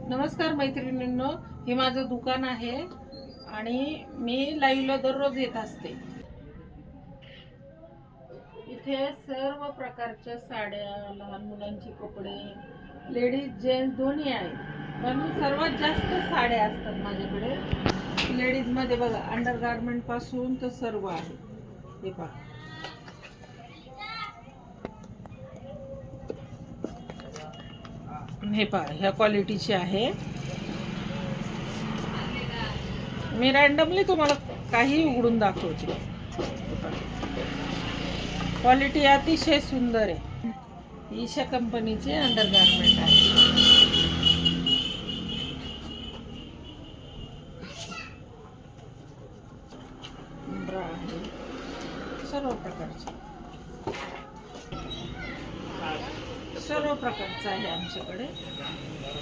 नमस्कार मैत्रिणींनो, हे माझं दुकान आहे आणि मी लाईव्हला दररोज येत असते. इथे सर्व प्रकारच्या साड्या, लहान मुलांचे कपडे, लेडीज जेंट्स दोन्ही आहेत. पण सर्वात जास्त साड्या असतात माझ्याकडे. लेडीज मध्ये बघा, अंडर गारमेंट पासून तर सर्व आहे. हे पहा, हे पहा, ह्या क्वालिटीची आहे. मी रॅन्डमली तुम्हाला काही उघडून दाखवते. क्वालिटी अतिशय सुंदर आहे. ईशा कंपनीचे अंडर गारमेंट आहे. सर्व प्रकारचे प्रकारचं आहे आमच्याकडे.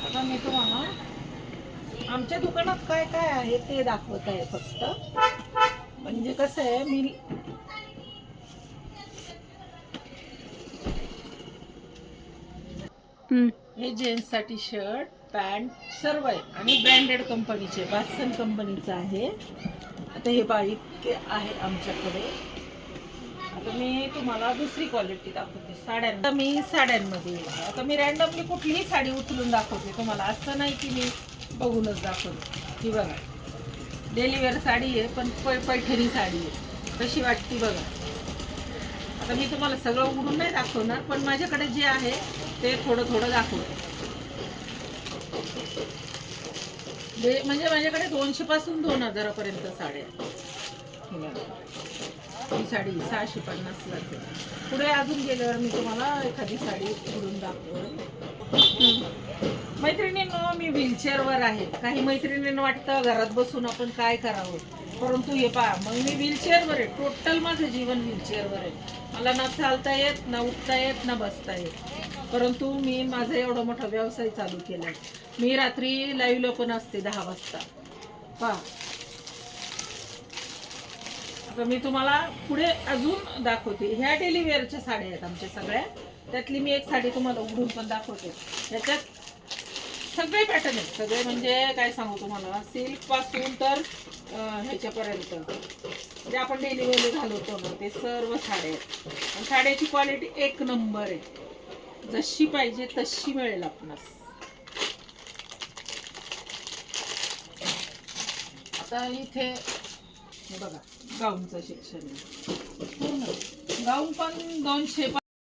आता मी तुम्हाला आमच्या दुकानात काय काय आहे ते दाखवत आहे. फक्त म्हणजे कसं आहे, मी हे जेंट्स साठी शर्ट, पॅन्ट सर्व आहे आणि ब्रँडेड कंपनीचे, बासन कंपनीचं आहे. आता हे बाईक आहे आमच्याकडे. आता मी तुम्हाला दुसरी क्वालिटी दाखवते साड्यांमध्ये. मी साड्यांमध्ये आता मी रॅन्डमली कुठलीही साडी उचलून दाखवते तुम्हाला. असं नाही की मी बघूनच दाखवते. ही बघा, डेली वेअर साडी आहे, पण पैठणी साडी आहे. कशी वाटते बघा. आता मी तुम्हाला सगळं उघडून नाही दाखवणार, पण माझ्याकडे जे आहे ते थोडं थोडं दाखवते. म्हणजे माझ्याकडे 200 पासून 2000 पर्यंत साड्या आहेत. ही साडी 650 लागते. पुढे अजून गेल्यावर मी तुम्हाला एखादी साडी उघडून दाखवेन. मैत्रिणींनो, मी व्हीलचेअरवर आहे. काही मैत्रिणींना वाटतं घरात बसून आपण काय करावं, परंतु हे पहा, मग मी व्हीलचेअरवर आहे. टोटल माझं जीवन व्हीलचेअरवर आहे. मला ना चालता येत, ना उठता येत, ना बसता येत, परंतु मी माझा एवढा मोठा व्यवसाय चालू केला आहे. मी रात्री लाईव्हला पण असते 10 वाजता. पहा, आता मी तुम्हाला पुढे अजून दाखवते. ह्या डेली वेअरच्या साड्या आहेत आमच्या सगळ्या. त्यातली मी एक साडी तुम्हाला उघडून पण दाखवते. त्याच्यात सगळे पॅटर्न आहेत. सगळे म्हणजे काय सांगू तुम्हाला, सिल्क पासून तर ह्याच्यापर्यंत जे आपण डेली वेअर घालवतो ना, ते सर्व साड्या आहेत. आणि साड्याची क्वालिटी एक नंबर आहे. जशी पाहिजे तशी मिळेल आपणास. आता इथे बघा, गाऊनचं सेक्शन आहे. पूर्ण गाऊन पण 200.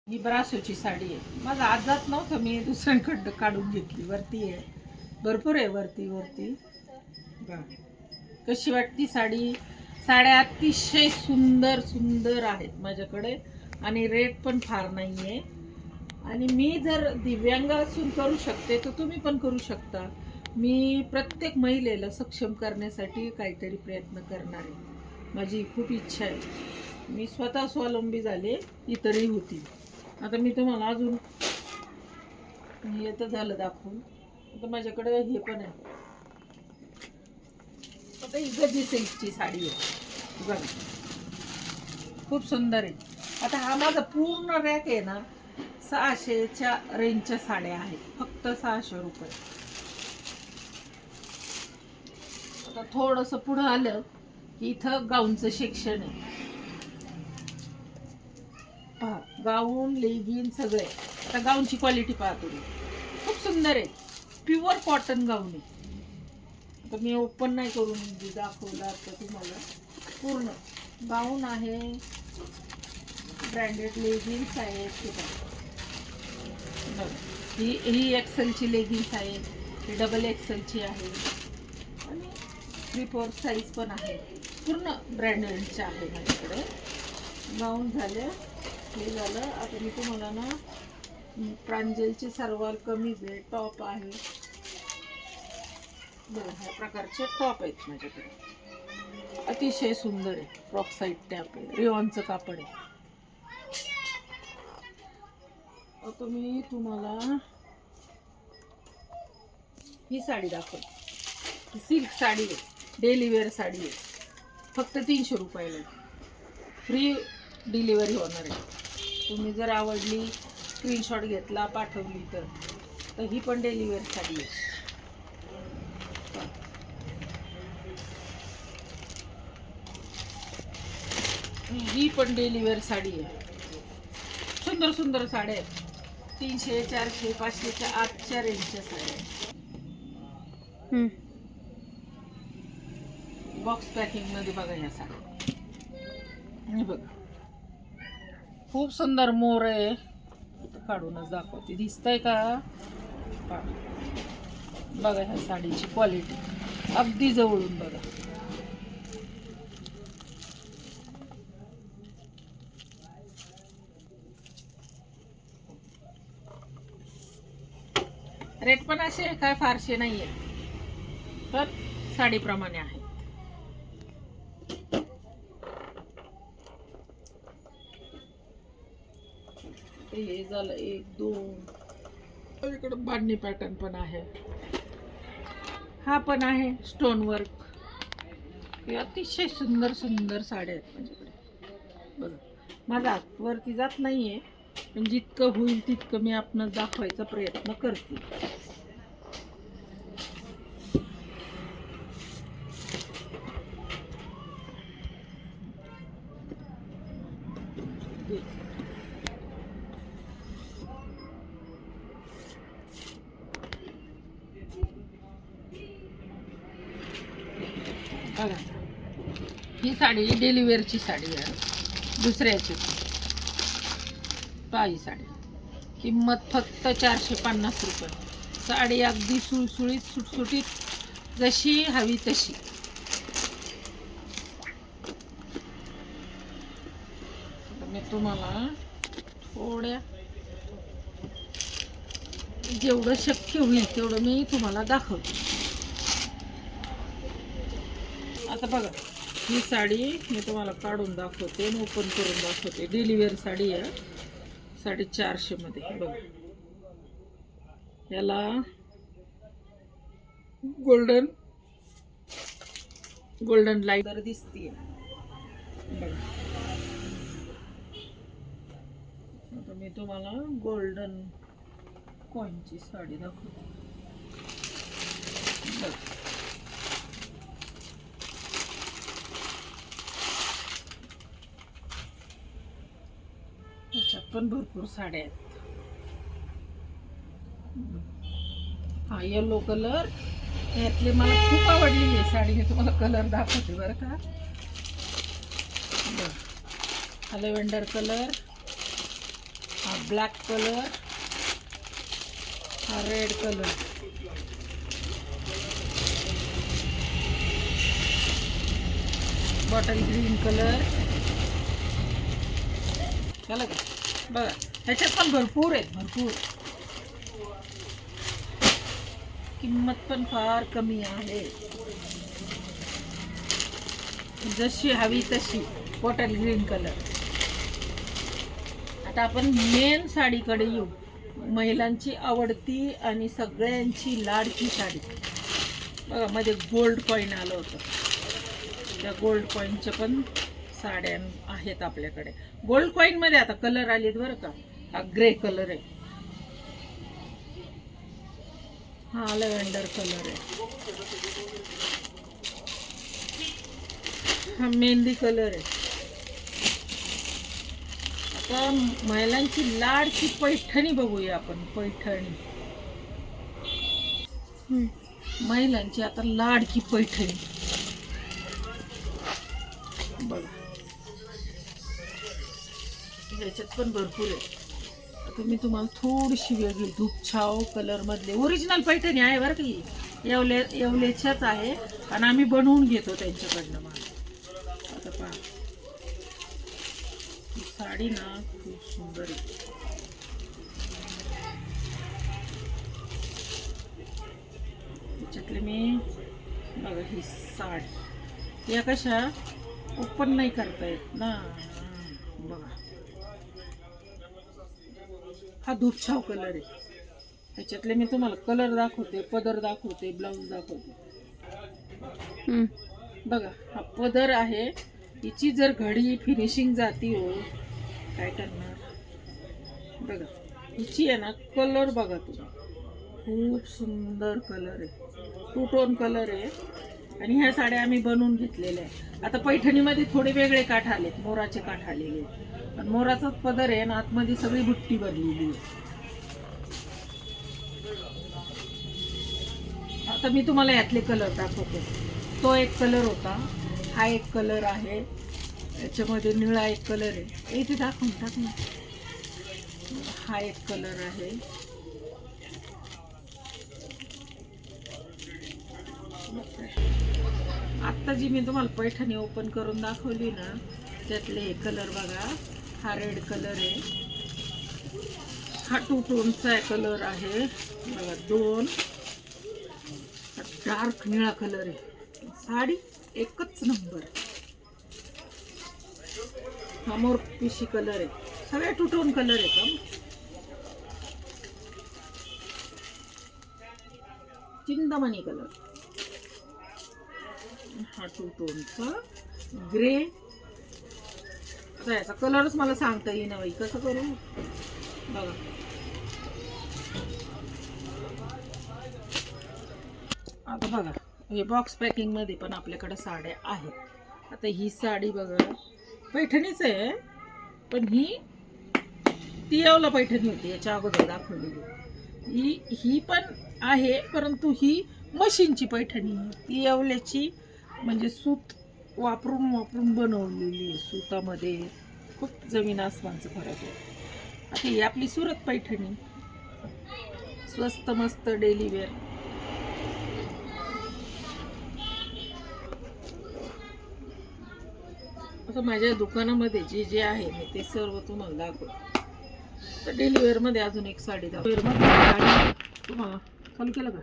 ही ब्रासोची साडी आहे. माझा आज जात नव्हतं, मी दुसऱ्यांकडं काढून घेतली. वरती आहे, भरपूर आहे वरती. कशी वाटती साडी. साड्या अतिशय सुंदर आहेत माझ्याकडे आणि रेट पण फार नाही आहे. आणि मी जर दिव्यांग असून करू शकते, तर तुम्ही पण करू शकता. मी प्रत्येक महिलेला सक्षम करण्यासाठी काहीतरी प्रयत्न करणार आहे. माझी खूप इच्छा आहे. मी स्वतः स्वावलंबी झाले, इतरही होती. आता मी तुम्हाला अजून हे तर झालं दाखवून. आता माझ्याकडे हे पण आहे. आता ही गजी सिल्कची साडी आहे बघा, खूप सुंदर आहे. आता हा माझा पूर्ण रॅक आहे ना, 600च्या रेंजच्या साड्या आहेत. फक्त 600 रुपये. आता थोडंसं पुढं आलं की इथं गाऊनचं सेक्शन आहे. पहा, गाऊन, लेगिन सगळे. आता गाऊनची क्वालिटी पहा तुम्ही, खूप सुंदर आहे. प्युअर कॉटन गाऊन आहे. आता मी ओपन नाही करून दाखवला तर तुम्हाला. पूर्ण गाऊन आहे, ब्रँडेड लेगिन्स आहेत. ही एक्सेलची लेगिन्स आहे, ही डबल एक्सेलची आहे आणि 3/4 साईज पण आहे. पूर्ण ब्रँडेडचे आहे माझ्याकडे. गाऊन झाले, हे झालं. आता मी तुम्हाला ना प्रांजलची सर्वात कमीज आहे, टॉप आहे. बघा, ह्या प्रकारचे टॉप आहेत माझ्याकडे. अतिशय सुंदर आहे. फ्रॉक साईड टॅप आहे, रिओनचं कापड आहे. आता मी तुम्हाला ही साडी दाखवते. सिल्क साडी आहे, डेली वेअर साडी आहे. फक्त 300 रुपयाला. फ्री डिलिव्हरी होणार आहे. तुम्ही जर आवडली, स्क्रीनशॉट घेतला, पाठवली तर ही पण डेली वेअर साडी आहे. ही पण डेली वेअर साडी आहे. सुंदर सुंदर साड्या आहेत. 300, 400, 500च्या आतच्या रेंजच्या साड्या आहेत. बॉक्स पॅकिंग मध्ये बघा या साड्या. हे बघा खूप सुंदर मोर आहे. काढूनच दाखवते, दिसतंय का? बघा ह्या साडीची क्वालिटी अगदी जवळून बघा. रेट पण असे काय फारसे नाहीये, तर साडीप्रमाणे आहे. हे झालं 1, 2. इकडे बांधणी पॅटर्न पण आहे. हा पण आहे स्टोन वर्क. हे अतिशय सुंदर सुंदर साड्या आहेत माझ्याकडे. बघा माझा हात वरती जात नाहीये, पण जितकं होईल तितकं मी आपणास दाखवायचा प्रयत्न करते. बघा ही साडी डेली वेअरची साडी आहे, दुसऱ्याची. ही साडी किंमत फक्त 450 रुपये. साडी अगदी सुळसुळीत सुटसुटीत जशी हवी तशी. मी तुम्हाला थोड्या जेवढं शक्य होईल तेवढं मी तुम्हाला दाखवते. आता बघा ही साडी मी तुम्हाला काढून दाखवते आणि ओपन करून दाखवते. डेली वेअर साडी आहे, 450 मध्ये. बघा याला गोल्डन लाईट तर दिसतीये. बघा आता मी तुम्हाला गोल्डन कॉईनची साडी दाखवते. बघा याच्यात पण भरपूर साड्या आहेत. हा येलो कलर यातली मला खूप आवडलेली आहे साडी. मी तुम्हाला कलर दाखवते बरं का. हा लेव्हेंडर कलर, हा ब्लॅक कलर, हा red colour, bottle green colour. चला का बघा ह्याच्यात पण भरपूर आहेत, भरपूर. किंमत पण फार कमी आहे, जशी हवी तशी. Bottle green colour. आता आपण मेन साडीकडे येऊ. महिलांची आवडती आणि सगळ्यांची लाडकी साडी. बघा मध्ये गोल्ड कॉईन आलं होतं, त्या गोल्ड कॉईनच्या पण साड्या आहेत आपल्याकडे. गोल्ड कॉईन मध्ये आता कलर आलेत बरं का. हा ग्रे कलर आहे, हा लेव्हेंडर कलर आहे, हा मेहंदी कलर आहे. आता महिलांची लाडकी पैठणी बघूया आपण. पैठणी महिलांची आता लाडकी पैठणी बघा. ह्याच्यात पण भरपूर आहे. आता मी तुम्हाला थोडीशी वेगळी धूपछाव कलर मधले ओरिजिनल पैठणी आहे बरं की. येवलेच्याच आहे आणि आम्ही बनवून घेतो त्यांच्याकडनं माल. आता पहा ही साडी ना खूप सुंदर आहे. त्याच्यातले मी बघा ही साडी या कशा ओपन नाही करता येत ना. बघा हा धूपछाव कलर आहे. ह्याच्यातले मी तुम्हाला कलर दाखवते, पदर दाखवते, ब्लाऊज दाखवते. बघा हा पदर आहे. हिची जर घडी फिनिशिंग जाती हो काय करणार. बघा हिची आहे ना कलर बघा तुम्ही खूप सुंदर कलर आहे, टू टोन कलर आहे. आणि ह्या साड्या आम्ही बनवून घेतलेल्या आहे. आता पैठणीमध्ये थोडे वेगळे काठ आलेत, मोराचे काठ आलेले आहेत. पण मोराचाच पदर आहे आणि आतमध्ये सगळी बुट्टी भरलेली आहे. आता मी तुम्हाला यातले कलर दाखवते. तो एक कलर होता, हा एक कलर आहे, याच्यामध्ये निळा एक कलर आहे, इथे दाखवून टाक ना. हा एक कलर आहे, आत्ता जी मी तुम्हाला पैठणी ओपन करून दाखवली ना त्यातले हे कलर बघा. हा रेड कलर आहे, हा टू टोनचा कलर आहे बघा. दोन डार्क निळा कलर आहे, साडी एकच नंबर. हा मोर पिशी कलर आहे, सगळे टू टोन कलर आहे का. चिंतामणी कलर, हा टू टोनचा ग्रे. आता याचा कलरच मला सांगता येईना बाई, कसं करू बघा. आता बघा हे बॉक्स पॅकिंग मध्ये पण आपल्याकडे साड्या आहेत. आता ही साडी बघा पैठणीच आहे, पण ही टियावला पैठणी होती याच्या अगोदर दाखवलेली. ही पण आहे, परंतु ही मशीनची पैठणी आहे, टियावल्याची म्हणजे सूत वापरून वापरून बनवलेली. सूतामध्ये खूप जमीन आसमानचा फरक आहे. आता ही आपली सुरत पैठणी, स्वस्त मस्त डेली वेअर. असं माझ्या दुकानामध्ये जे जे आहे मी ते सर्व तुम्हाला दाखवते. तर डेली वेअर मध्ये अजून एक साडी दाखवते. तुम्हाला चालू केलं का.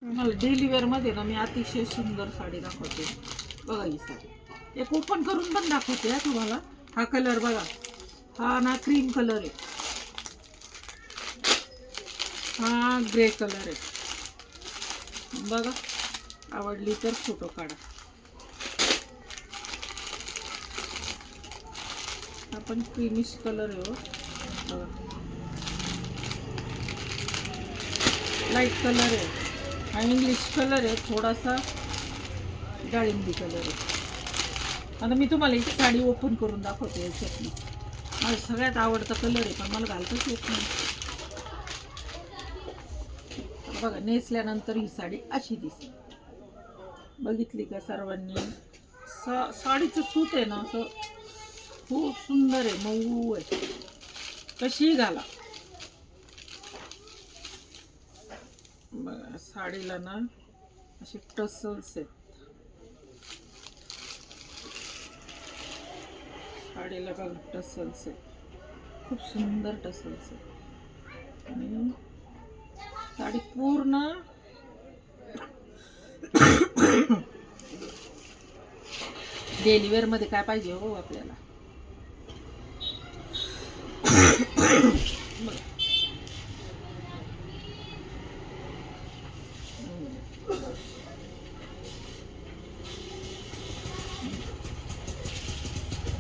मला डेली वेअर मध्ये ना मी अतिशय सुंदर साडी दाखवते बघा. ही साडी एक ओपन करून पण दाखवते तुम्हाला. हा कलर बघा, हा ना क्रीम कलर आहे, हा ग्रे कलर आहे बघा. आवडली तर फोटो काढा. हा पण क्रीमिश कलर आहे बघा, लाईट कलर आहे. हा इंग्लिश कलर आहे, थोडासा डाळिंबी कलर आहे. आता मी तुम्हाला एक साडी ओपन करून दाखवते याच्यातली. मला सगळ्यात आवडता कलर आहे, पण मला घालताच येत नाही बघा. नेसल्यानंतर ही साडी अशी दिसते, बघितली का सर्वांनी. साडीचं सूत आहे ना असं खूप सुंदर आहे, मऊ आहे, कशीही घाला बघा. साडीला ना असे टसल्स आहेत, साडीला बघा टसल्स आहेत, खूप सुंदर टसल्स आहेत. आणि साडी पूर्ण डेली वेअर मध्ये काय पाहिजे हो आपल्याला.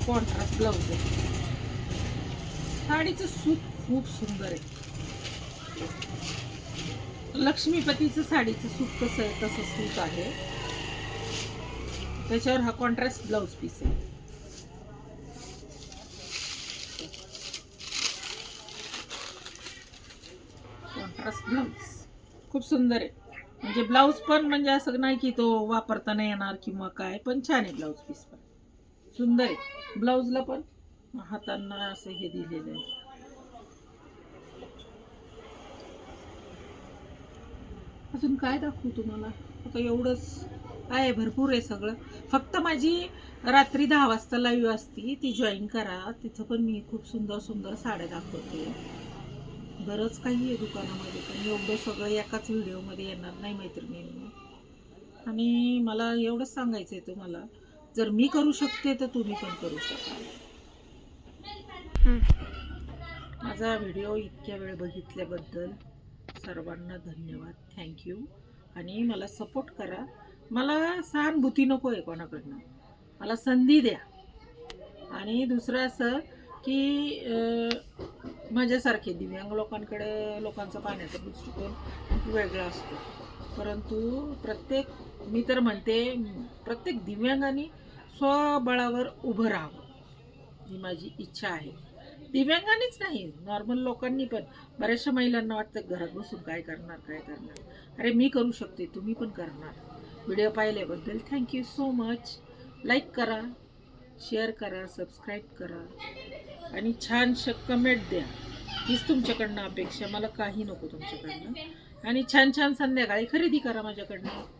कॉन्ट्रास्ट ब्लाउज आहे, साडीचं सूत खूप सुंदर आहे. लक्ष्मीपतीचं साडीचं सूत कसं आहे तसं सूत आहे, त्याच्यावर हा कॉन्ट्रास्ट ब्लाउज पीस आहे. कॉन्ट्रास्ट ब्लाउज खूप सुंदर आहे. म्हणजे ब्लाउज पण म्हणजे असं नाही की तो वापरता नाही येणार किंवा काय, पण छान आहे ब्लाउज पीस पण सुंदर आहे. ब्लाउजला पण हातांना असं हे दिलेलं आहे. अजून काय दाखवू तुम्हाला, आता एवढंच आहे, भरपूर आहे सगळं. फक्त माझी रात्री 10 वाजता लाईव्ह असती, ती जॉईन करा. तिथं पण मी खूप सुंदर सुंदर साड्या दाखवते. बरंच काही आहे दुकानामध्ये, पण एवढं सगळं एकाच व्हिडिओमध्ये येणार नाही मैत्रिणींना. आणि मला एवढंच सांगायचं आहे तुम्हाला, जर मी करू शकते तर तुम्ही पण करू शकाल. माझा व्हिडिओ इतक्या वेळ बघितल्याबद्दल सर्वांना धन्यवाद, थँक्यू. आणि मला सपोर्ट करा. मला सहानुभूती नको आहे कोणाकडनं, मला संधी द्या. आणि दुसरं असं की माझ्यासारखे दिव्यांग लोकांचा पाहण्याचा दृष्टिकोन वेगळा असतो. परंतु मी तर म्हणते प्रत्येक दिव्यांगाने स्वबळावर उभं राहावं, ही माझी इच्छा आहे. दिव्यांगानेच नाही, नॉर्मल लोकांनी पण. बऱ्याचशा महिलांना वाटतं घरात बसून काय करणार. अरे मी करू शकते, तुम्ही पण करणार. व्हिडिओ पाहिल्याबद्दल थँक्यू सो मच. लाईक करा, शेअर करा, सबस्क्राईब करा आणि छानशा कमेंट द्या. हीच तुमच्याकडनं अपेक्षा, मला काही नको तुमच्याकडनं. आणि छान छान संध्याकाळी खरेदी करा माझ्याकडनं.